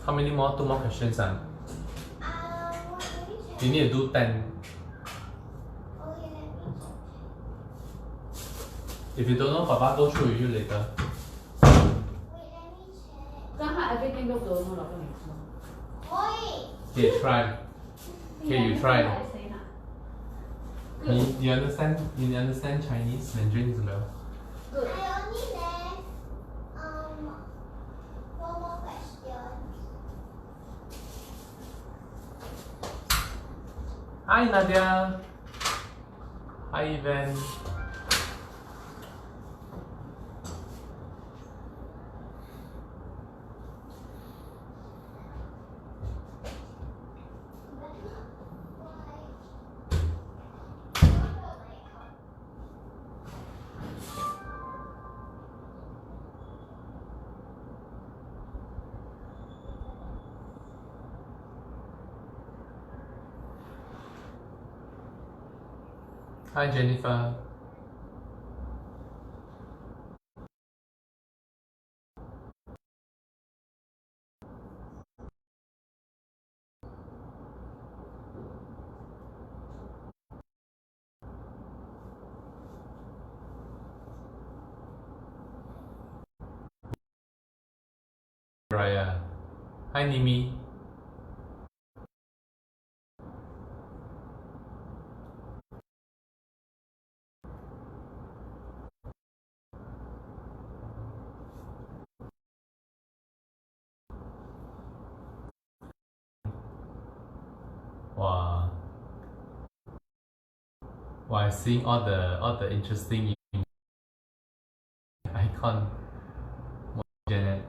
How many more? 2 more questions. Let me check. You need to do 10. Okay, let me check. If you don't know, Papa go through with you later. Wait, let me check. 刚才 everything 都懂了，跟你说。Oi! Okay, try. Okay, you try. You understand? You understand Chinese Mandarin as well? Good. I only left 4 more questions. Hi Nadia. Hi Ivan. Hi Jennifer. Raya. Hi Nimi. Wow. Wow, seeing all the interesting icon. Janet.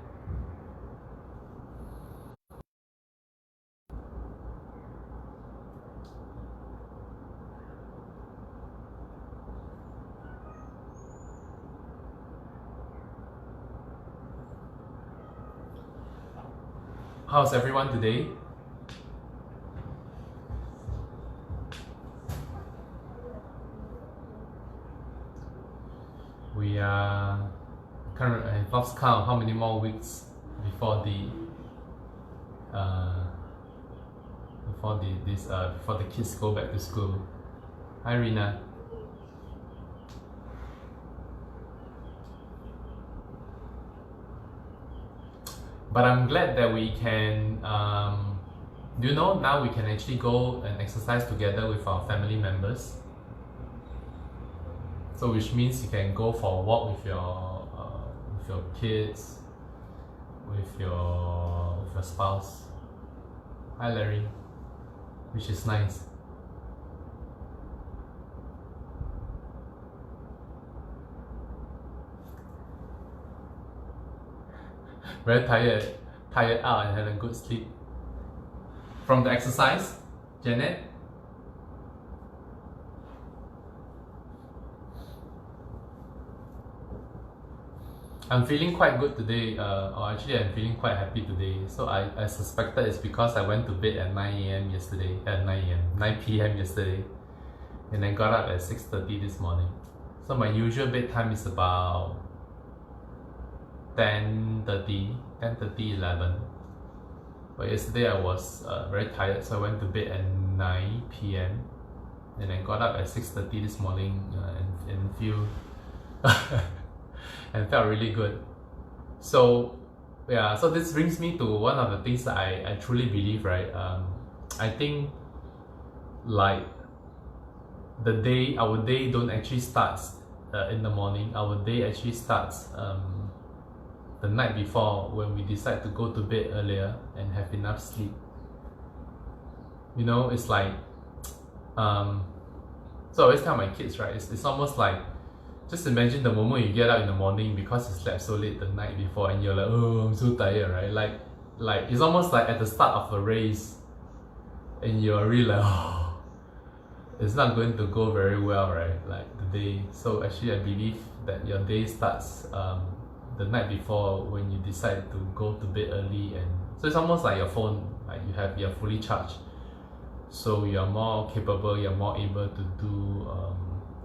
How's everyone today? We are currently lost count how many more weeks before the before the kids go back to school. Hi Rina. But I'm glad that we can, you know, now we can actually go and exercise together with our family members. So which means you can go for a walk with your kids, with your spouse. Hi Larry, which is nice. Very tired out and had a good sleep. From the exercise, Janet? I'm feeling quite good today, or actually I'm feeling quite happy today. So I suspected it's because I went to bed at 9 a.m. yesterday, at 9 p.m. yesterday, and I got up at 6:30 this morning. So my usual bedtime is about 10:30, 11. But yesterday I was very tired, so I went to bed at 9 p.m. and I got up at 6:30 this morning and feel and felt really good. So yeah, so this brings me to one of the things that I truly believe, right? I think like our day don't actually start in the morning. Our day actually starts the night before, when we decide to go to bed earlier and have enough sleep. You know, it's like so I always tell my kids, right, it's almost like, just imagine the moment you get up in the morning because you slept so late the night before and you're like, oh, I'm so tired, right? Like it's almost like at the start of a race and you're really like, oh, it's not going to go very well, right? Like the day. So actually I believe that your day starts the night before, when you decide to go to bed early. And so it's almost like your phone, like you're fully charged, so you're more capable, you're more able to do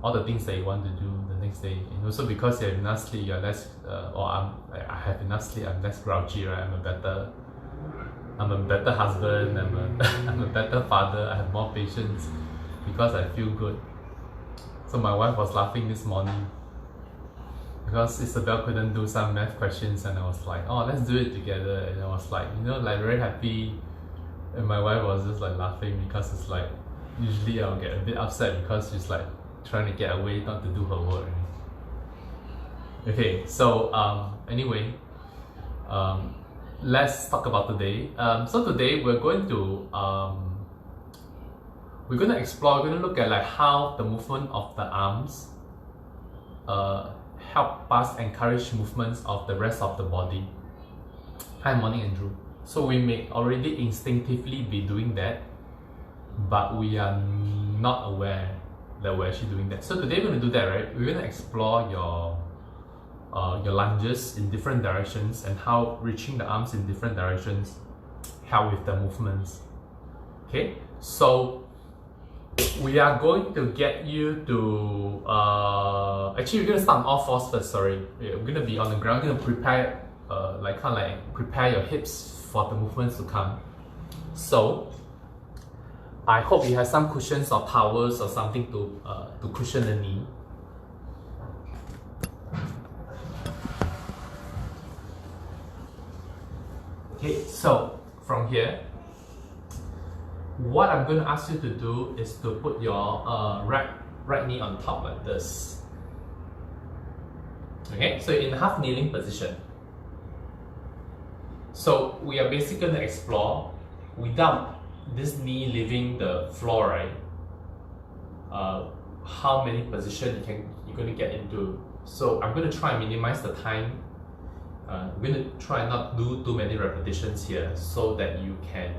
all the things that you want to do the next day. And also because you have enough sleep, you're less I have enough sleep, I'm less grouchy, right? I'm a better I'm a better husband, I'm a better father, I have more patience because I feel good. So my wife was laughing this morning because Isabel couldn't do some math questions, and I was like, oh, let's do it together. And I was like, you know, like very happy. And my wife was just like laughing because it's like, usually I'll get a bit upset because she's like trying to get away not to do her work. Okay, so anyway, let's talk about today. So today we're going to explore, we're going to look at like how the movement of the arms help us encourage movements of the rest of the body. Hi, morning Andrew. So we may already instinctively be doing that, but we are not aware that we're actually doing that. So today we're going to do that, right? We're going to explore your lunges in different directions and how reaching the arms in different directions help with the movements. Okay, so we are going to get you to actually we're going to start on all fours first. Sorry, we're going to be on the ground. We're going to prepare prepare your hips for the movements to come. So I hope you have some cushions or towels or something to cushion the knee. Okay, so from here, what I'm going to ask you to do is to put your right knee on top like this. Okay, so in half kneeling position. So we are basically going to explore without this knee leaving the floor, right? How many positions you're going to get into. So I'm going to try and minimize the time. We're going to try not do too many repetitions here so that you can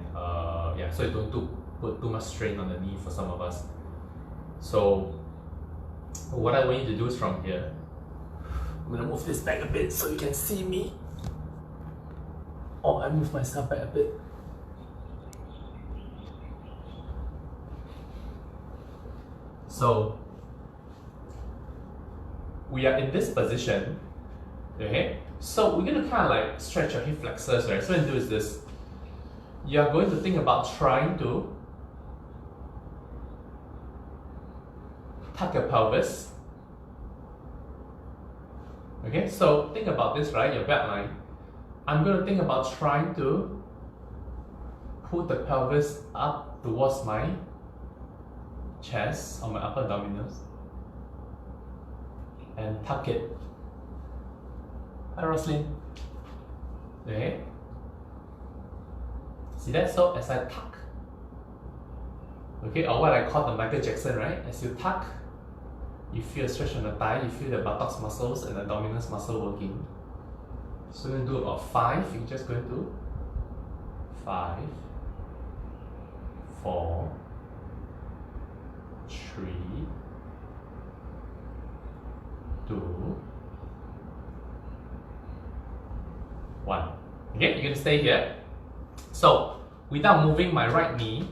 so you don't put too much strain on the knee for some of us. So what I want you to do is from here, I'm going to move this back a bit so you can see me. Oh, I moved myself back a bit. So we are in this position, okay? So we're going to kind of like stretch your hip flexors, right? So what you do is this. You are going to think about trying to tuck your pelvis. Okay, so think about this, right? Your back line. I'm going to think about trying to pull the pelvis up towards my chest or my upper abdominals and tuck it. Hi, Roslyn. Okay. See that? So as I tuck, okay, or what I call the Michael Jackson, right? As you tuck, you feel a stretch on the thigh, you feel the buttocks muscles and the abdominals muscle working. So we're going to do about 5. You're just going to 5, 4, 3, 2, 1. Okay, you're going to stay here. So without moving my right knee,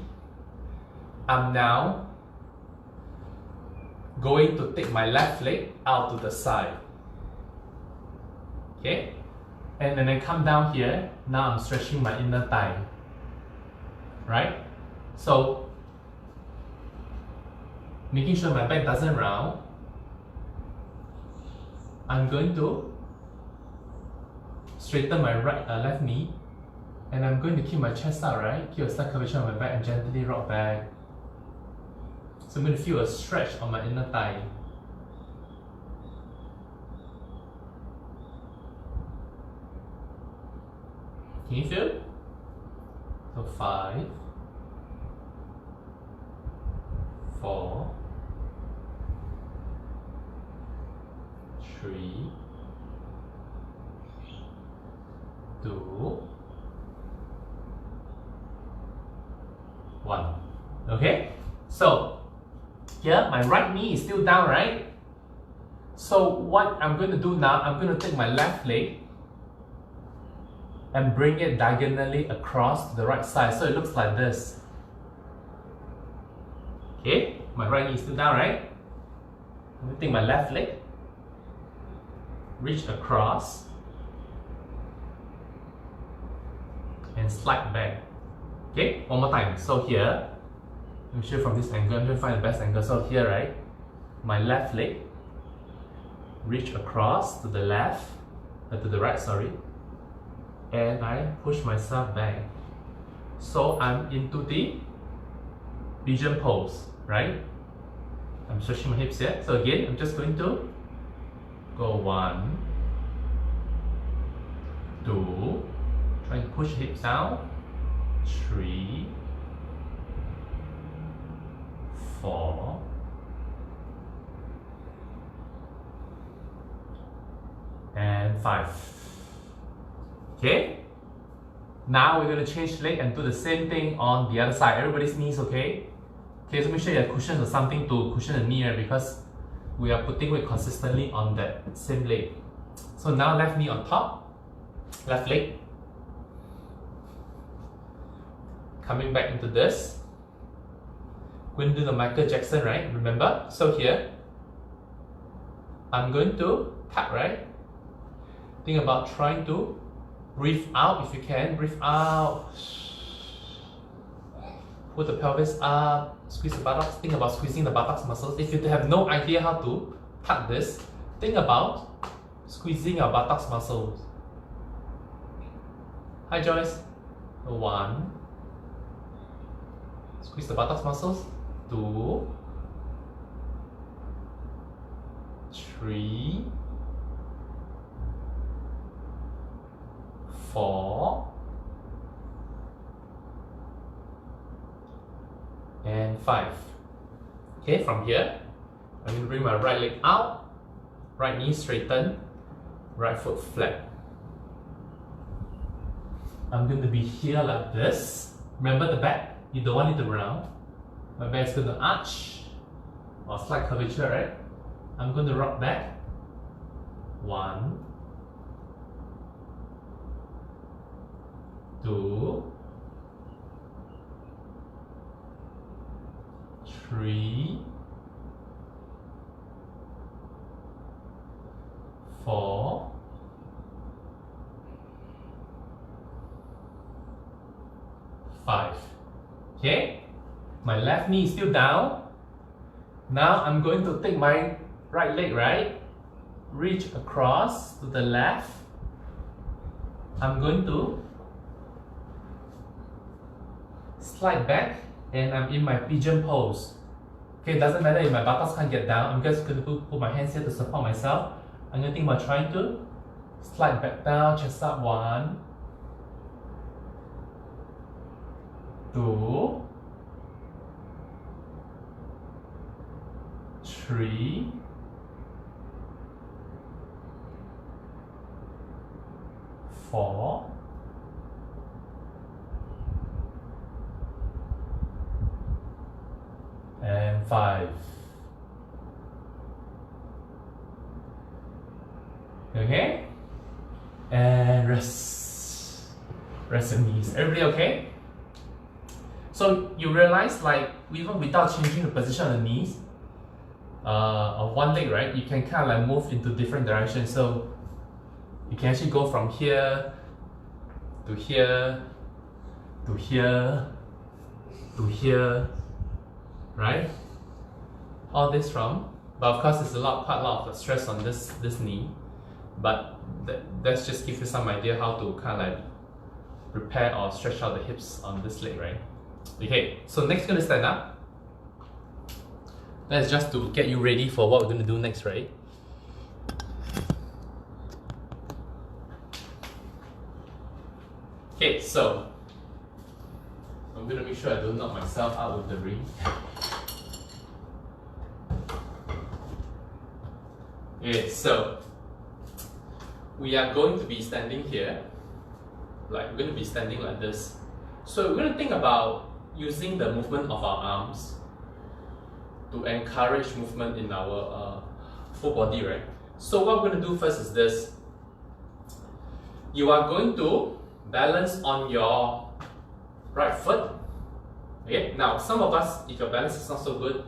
I'm now going to take my left leg out to the side. Okay, and then I come down here. Now I'm stretching my inner thigh. Right? So making sure my back doesn't round, I'm going to straighten my left knee, and I'm going to keep my chest out, right? Keep a slight curvature on my back and gently rock back. So I'm going to feel a stretch on my inner thigh. Can you feel? So 5, 4, 3, 2, 1. Okay? So here my right knee is still down, right? So what I'm going to do now, I'm going to take my left leg and bring it diagonally across to the right side, so it looks like this. Okay, my right knee is still down, right? I'm going to take my left leg, reach across, and slide back. Okay, one more time. So here, let me show you from this angle. I'm going to find the best angle. So here, right, my left leg reach across to the left, to the right, sorry, and I push myself back. So I'm into the pigeon pose, right? I'm stretching my hips here. So again, I'm just going to go 1, 2, trying to push hips down, 3, 4, and 5. Okay? Now we're going to change leg and do the same thing on the other side. Everybody's knees, okay? Okay, so make sure you have cushions or something to cushion the knee, right? Because we are putting weight consistently on that same leg. So now left knee on top, left leg. Coming back into this. We're going to do the Michael Jackson, right? Remember? So here, I'm going to tap, right? Think about trying to breathe out if you can. Breathe out. Put the pelvis up. Squeeze the buttocks. Think about squeezing the buttocks muscles. If you have no idea how to tuck this, think about squeezing your buttocks muscles. Hi Joyce. 1. Squeeze the buttocks muscles. 2, 3, 4, and 5. Okay, from here, I'm going to bring my right leg out, right knee straighten, right foot flat. I'm going to be here like this. Remember the back? You don't want it to round. My back is going to arch or slight curvature, right? I'm going to rock back. 1, 2, 3, 4, 5. Okay? My left knee is still down. Now I'm going to take my right leg, right? Reach across to the left. I'm going to slide back and I'm in my pigeon pose. Okay, it doesn't matter if my buttocks can't get down. I'm just going to put my hands here to support myself. I'm going to think about trying to slide back down, chest up. 1, 2, 3, 4, and 5. Okay? And rest. Rest your knees. Everybody okay? So you realize, like, even without changing the position of the knees, of one leg, right, you can kind of like move into different directions. So you can actually go from here to here to here to here, right? All this from, but of course there's quite a lot of stress on this knee, but let's just give you some idea how to kind of like prepare or stretch out the hips on this leg, right? Okay, so next gonna stand up. That's just to get you ready for what we're going to do next, right? Okay, so I'm going to make sure I don't knock myself out with the ring. Okay, so we are going to be standing here. Like, we're going to be standing like this. So we're going to think about using the movement of our arms to encourage movement in our full body, right? So what we're going to do first is this. You are going to balance on your right foot. Okay, now some of us, if your balance is not so good,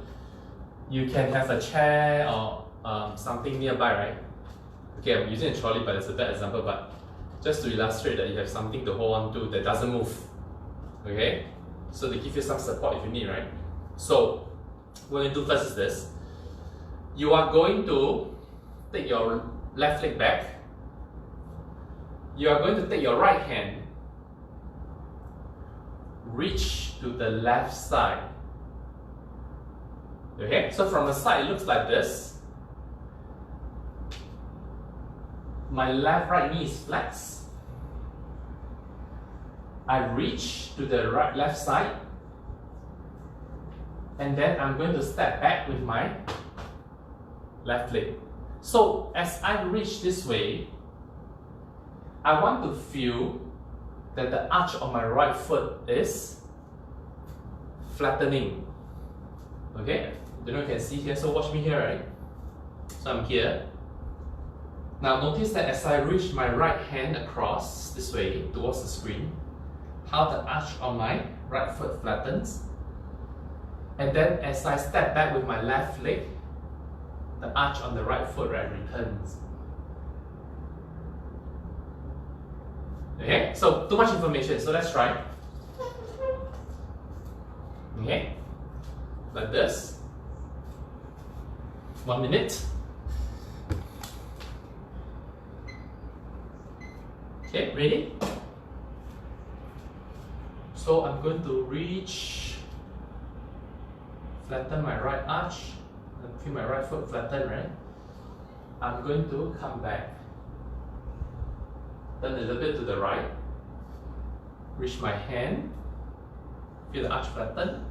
you can have a chair or something nearby, right? Okay, I'm using a trolley, but it's a bad example, but just to illustrate that you have something to hold on to that doesn't move. Okay? So they give you some support if you need, right? So what you do first is this. You are going to take your left leg back. You are going to take your right hand, reach to the left side. Okay, so from the side it looks like this. My right knee is flexed. I reach to the left side, and then I'm going to step back with my left leg. So as I reach this way, I want to feel that the arch of my right foot is flattening. Okay, you know you can see here, so watch me here, right? So I'm here. Now notice that as I reach my right hand across this way towards the screen, how the arch of my right foot flattens. And then as I step back with my left leg, the arch on the right foot, right, returns. Okay, so too much information, so let's try. Okay, like this. 1 minute. Okay, ready? So I'm going to reach, flatten my right arch, and feel my right foot flatten, right? I'm going to come back, turn a little bit to the right, reach my hand, feel the arch flatten,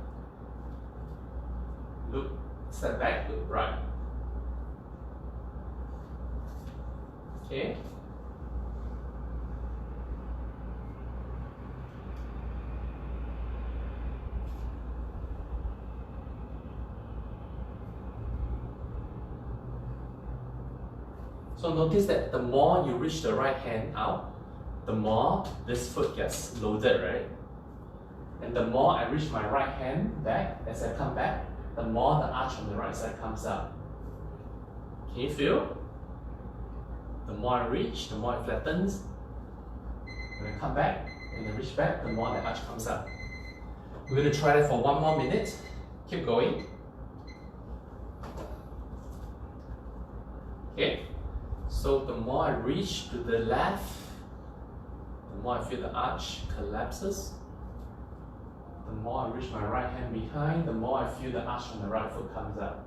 look, step back, look right. Okay. So notice that the more you reach the right hand out, the more this foot gets loaded, right? And the more I reach my right hand back, as I come back, the more the arch on the right side comes out. Can you feel? The more I reach, the more it flattens. When I come back and I reach back, the more the arch comes out. We're going to try that for 1 more minute. Keep going. Okay. So the more I reach to the left, the more I feel the arch collapses. The more I reach my right hand behind, the more I feel the arch on the right foot comes out.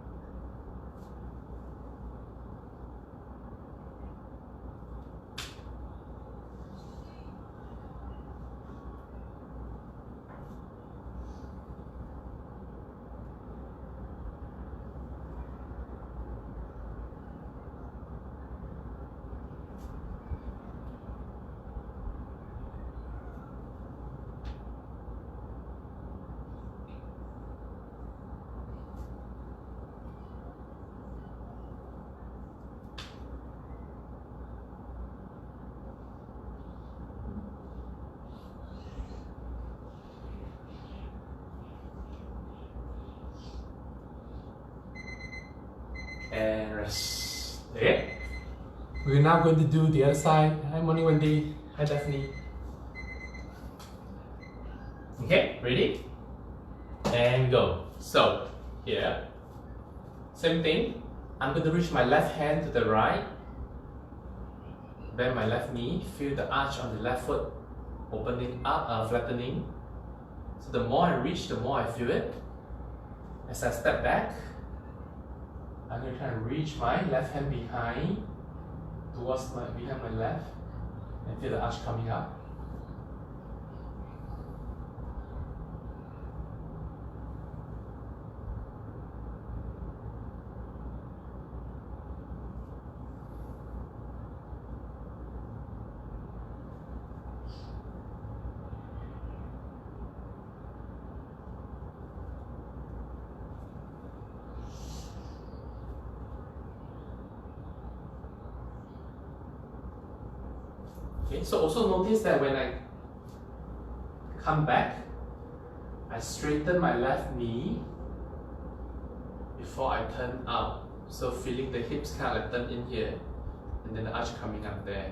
And rest. Okay. We're now going to do the other side. Hi, morning, Wendy. Hi, Daphne. Okay, ready? And go. So, here. Same thing. I'm going to reach my left hand to the right. Bend my left knee. Feel the arch on the left foot opening up, flattening. So the more I reach, the more I feel it. As I step back, I'm going to try and reach my left hand behind my left and feel the arch coming up. Okay, so also notice that when I come back, I straighten my left knee before I turn out. So feeling the hips kind of like turn in here, and then the arch coming up there.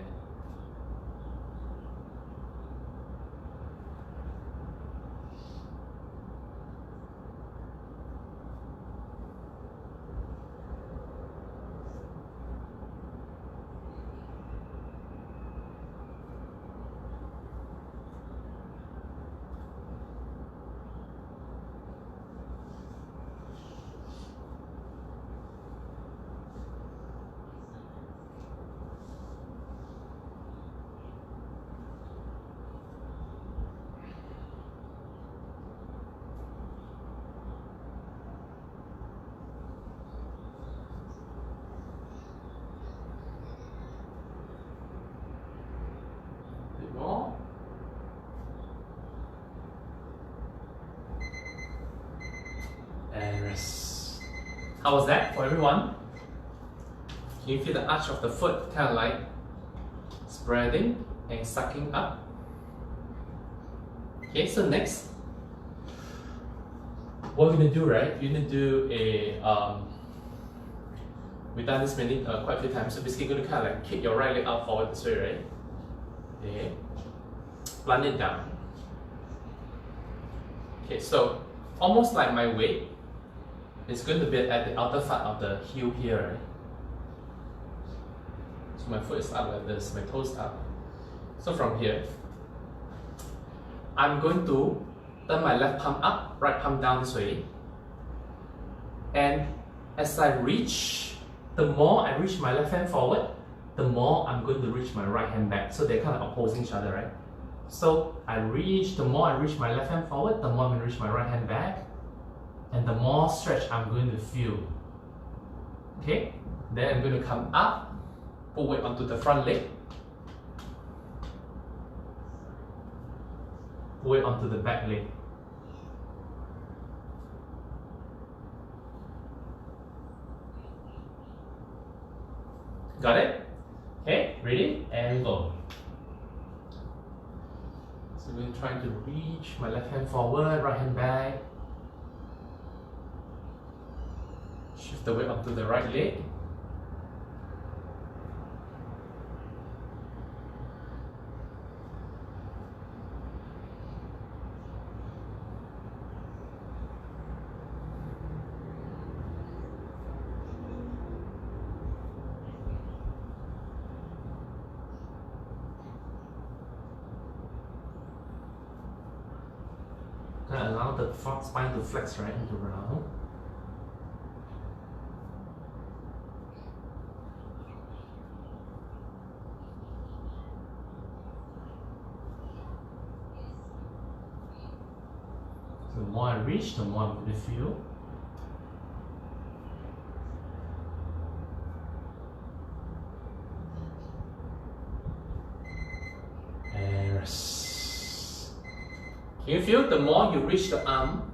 How was that for everyone? Can you feel the arch of the foot kind of like spreading and sucking up? Okay, so next, what we're gonna do, right? You're gonna do a we've done this quite a few times. So basically, you're gonna kind of like kick your right leg out forward this way, right? Okay, plant it down. Okay, so almost like my weight is going to be at the outer part of the heel here, right? So my foot is up like this, my toes up. So from here, I'm going to turn my left palm up, right palm down this way. And as I reach, the more I reach my left hand forward, the more I'm going to reach my right hand back. So they're kind of opposing each other, right? So the more I reach my left hand forward, the more I'm going to reach my right hand back. And the more stretch I'm going to feel. Okay? Then I'm going to come up, put weight onto the front leg. Put weight onto the back leg. Got it? Okay, ready? And go. So I'm trying to reach my left hand forward, right hand back. Shift the weight onto the right leg. Gonna allow the front spine to flex right into round. So the more I reach, the more I'm going to feel. And rest. Can you feel the more you reach the arm,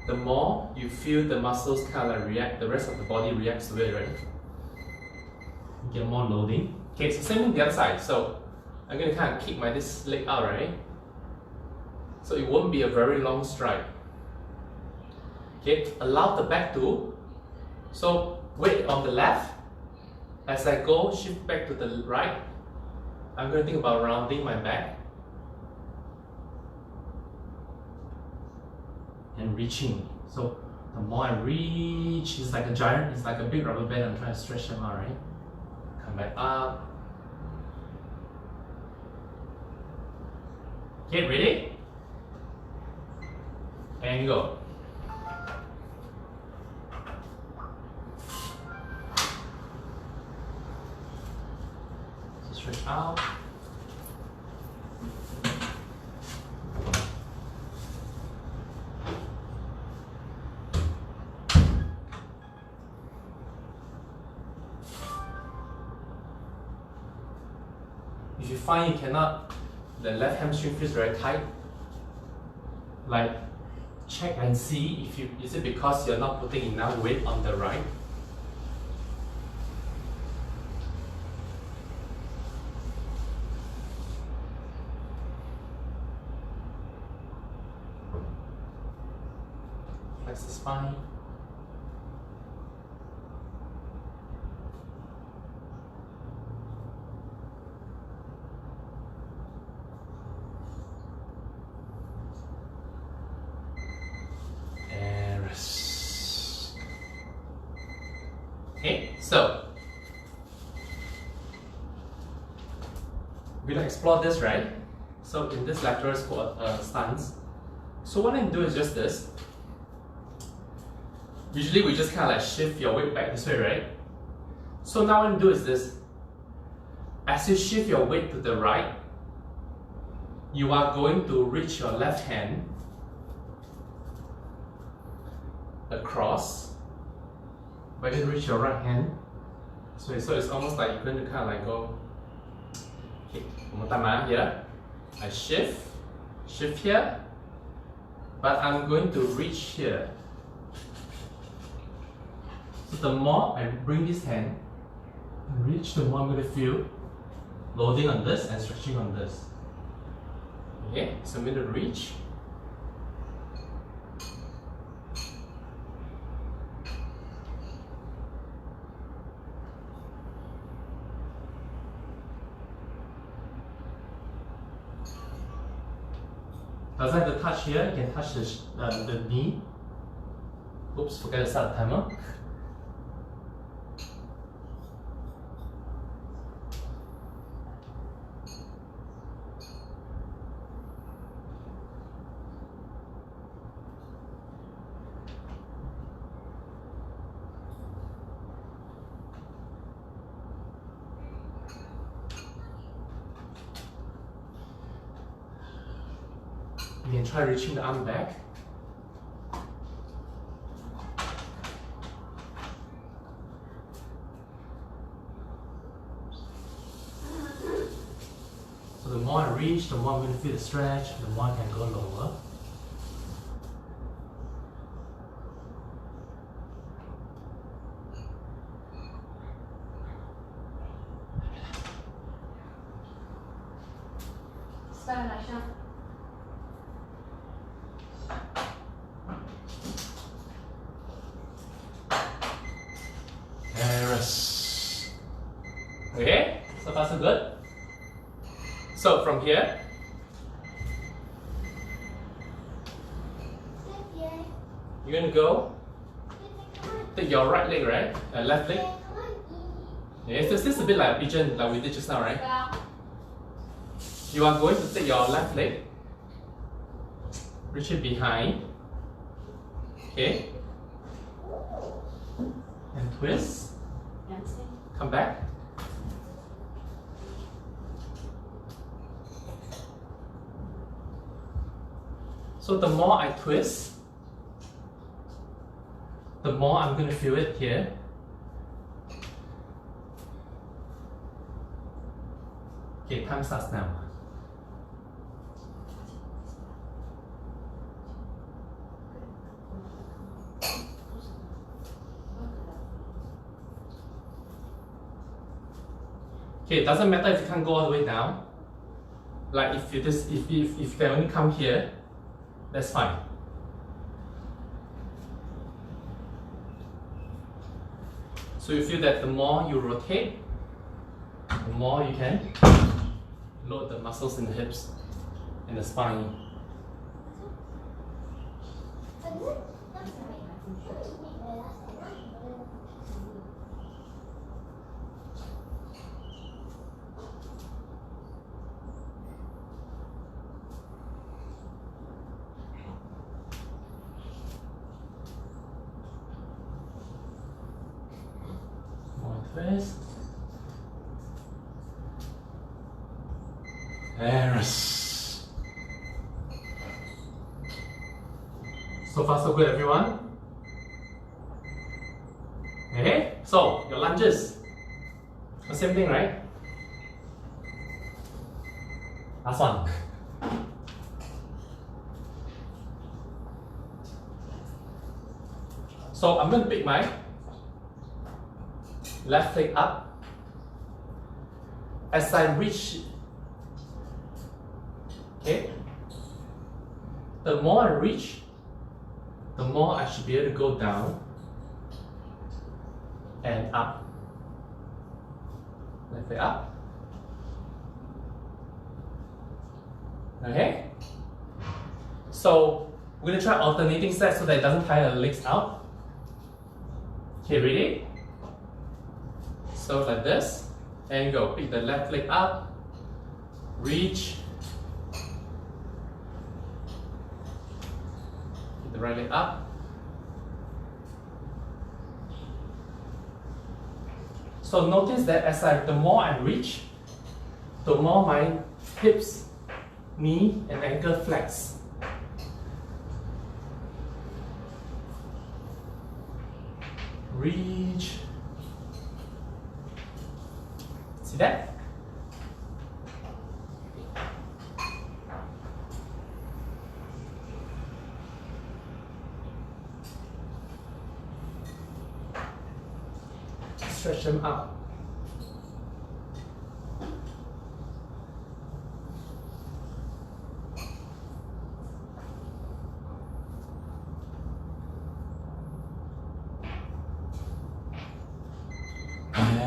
the more you feel the muscles kind of like react, the rest of the body reacts to it, right? You get more loading. Okay, so same thing the other side. So I'm going to kind of kick this leg out, right? So it won't be a very long stride. Okay, allow the back to. So weight on the left. As I go, shift back to the right. I'm going to think about rounding my back. And reaching. So the more I reach, it's like a giant, it's like a big rubber band. I'm trying to stretch them out, right? Come back up. Okay, ready? And go. So stretch out. If you find you cannot, the left hamstring feels very tight, like check and see is it because you're not putting enough weight on the right. Flex the spine. Okay, so we're gonna explore this, right? So in this lateral squat stance, so what I do is just this. Usually we just kind of like shift your weight back this way, right? So now what I do is this. As you shift your weight to the right, you are going to reach your left hand across. But you reach your right hand. So it's almost like you're going to kind of like go. Okay, one more time here. I shift here. But I'm going to reach here. the more I bring this hand and reach, the more I'm going to feel loading on this and stretching on this. Okay, so I'm going to reach. Doesn't have to touch here, you can touch the knee. Oops, forget to start the timer. You can try reaching the arm back. So the more I reach, the more I'm going to feel the stretch, the more I can go lower. Start, Aisha. Okay, so far so good. So from here, you're gonna go take your right leg, right? Left leg. Yeah, so this is a bit like a pigeon, like we did just now, right? You are going to take your left leg, reach it behind, okay, and twist. Come back. So the more I twist, the more I'm going to feel it here. Okay, time starts now. Okay, it doesn't matter if you can't go all the way down. Like if you can only come here, that's fine. So you feel that the more you rotate, the more you can load the muscles in the hips and the spine. Twist. Yes. So far so good, everyone. Okay, so your lunges. The same thing, right? Last one. So I'm going to pick my left leg up. As I reach, okay, the more I reach, the more I should be able to go down and up. Left leg up. Okay? So we're going to try alternating sets so that it doesn't tire the legs out. Okay, ready? So like this, and go. Pick the left leg up, reach, pick the right leg up. So notice that the more I reach, the more my hips, knee, and ankle flex. Reach. See that? stretch them out.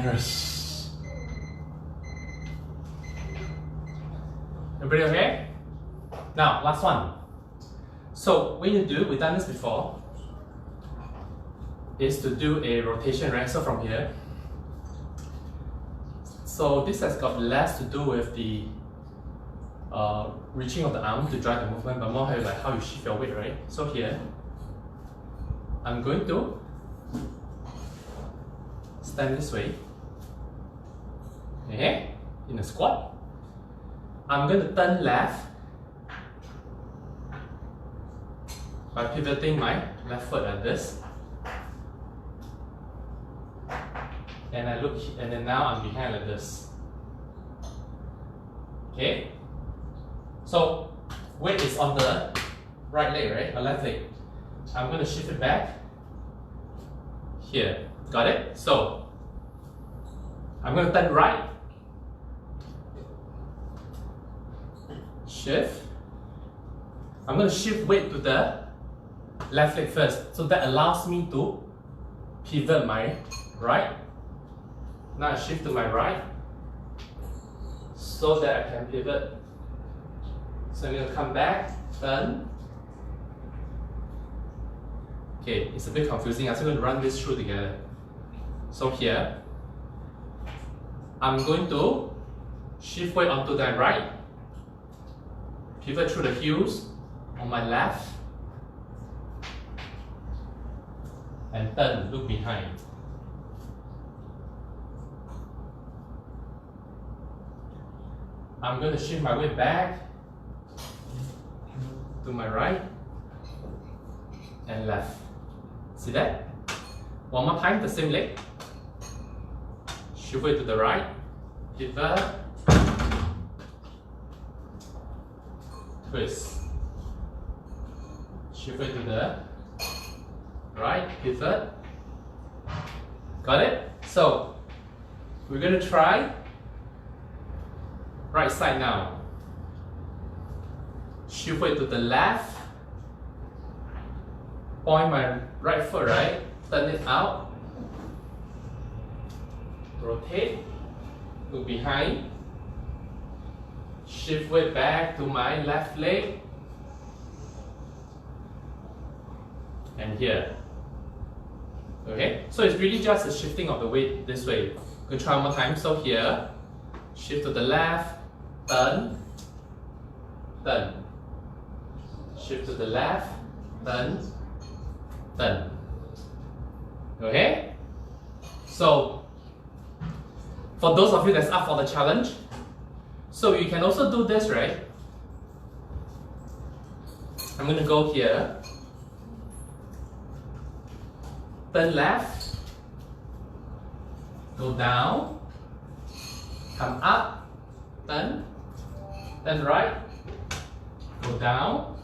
Yes. Everybody okay? Now, last one. So, what you do, we've done this before, is to do a rotation, right? So from here. So this has got less to do with the reaching of the arm to drive the movement, but more like how you shift your weight, right? So here, I'm going to stand this way, okay, in a squat. I'm going to turn left by pivoting my left foot like this. And I look, and then now I'm behind like this. Okay? So, weight is on the right leg, right? Or left leg. I'm going to shift it back here. Got it? So, I'm going to turn right. Shift. I'm going to shift weight to the left leg first. So that allows me to pivot my right. Now I shift to my right so that I can pivot. So I'm going to come back, turn. Okay, it's a bit confusing. I'm still going to run this through together. So here, I'm going to shift weight onto the right, pivot through the heels on my left, and turn, look behind. I'm going to shift my weight back to my right and left. See that? One more time, the same leg. Shift weight to the right, pivot, twist. Shift weight to the right, pivot. Got it? So, we're going to try right side now. Shift weight to the left. Point my right foot right. Turn it out. Rotate. Look behind. Shift weight back to my left leg. And here. Okay? So it's really just a shifting of the weight this way. We'll try one more time. So here. Shift to the left. Turn, turn. Shift to the left, turn, turn. Okay? So, for those of you that's up for the challenge, so you can also do this, right? I'm going to go here, turn left, go down, come up, turn, then right, go down,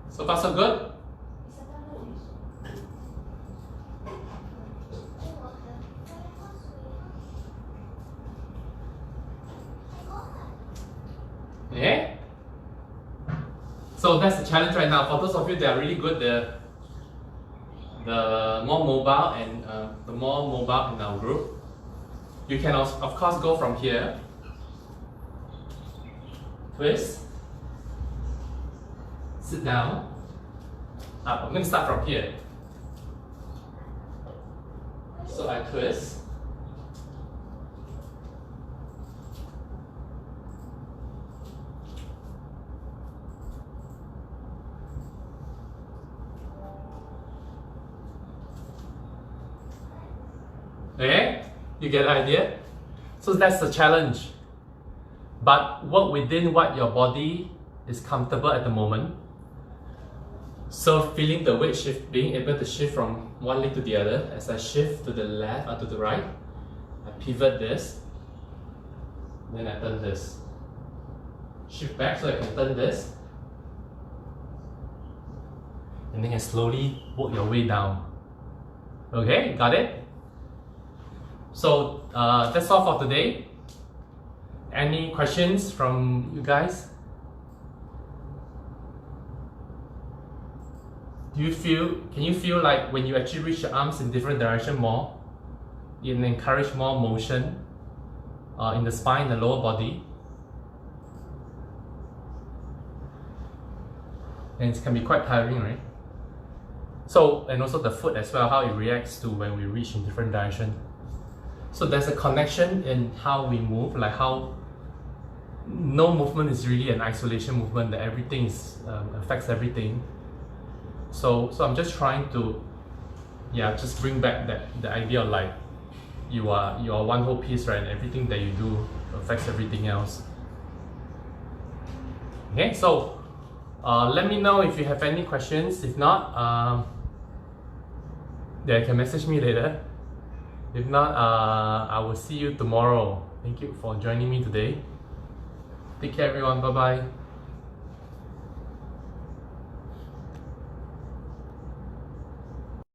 so far so good? Okay? So that's the challenge right now. For those of you that are really good, the more mobile and the more mobile in our group, you can also, of course, go from here, twist, sit down, up. I'm going to start from here. So I twist. Okay, you get the idea? So that's the challenge. But work within what your body is comfortable at the moment. So feeling the weight shift, being able to shift from one leg to the other as I shift to the left or to the right. I pivot this, then I turn this. Shift back so I can turn this. And then you can slowly work your way down. Okay, got it? So that's all for today. Any questions from you guys? Can you feel like when you actually reach your arms in different direction more, you can encourage more motion in the spine, the lower body? And it can be quite tiring, right? So, and also the foot as well, how it reacts to when we reach in different direction. So there's a connection in how we move, like how no movement is really an isolation movement, that everything is, affects everything. So I'm just trying to, just bring back the idea of like, you are one whole piece, right? And everything that you do affects everything else. Okay, so let me know if you have any questions. If not, you can message me later. If not, I will see you tomorrow. Thank you for joining me today. Take care, everyone. Bye bye.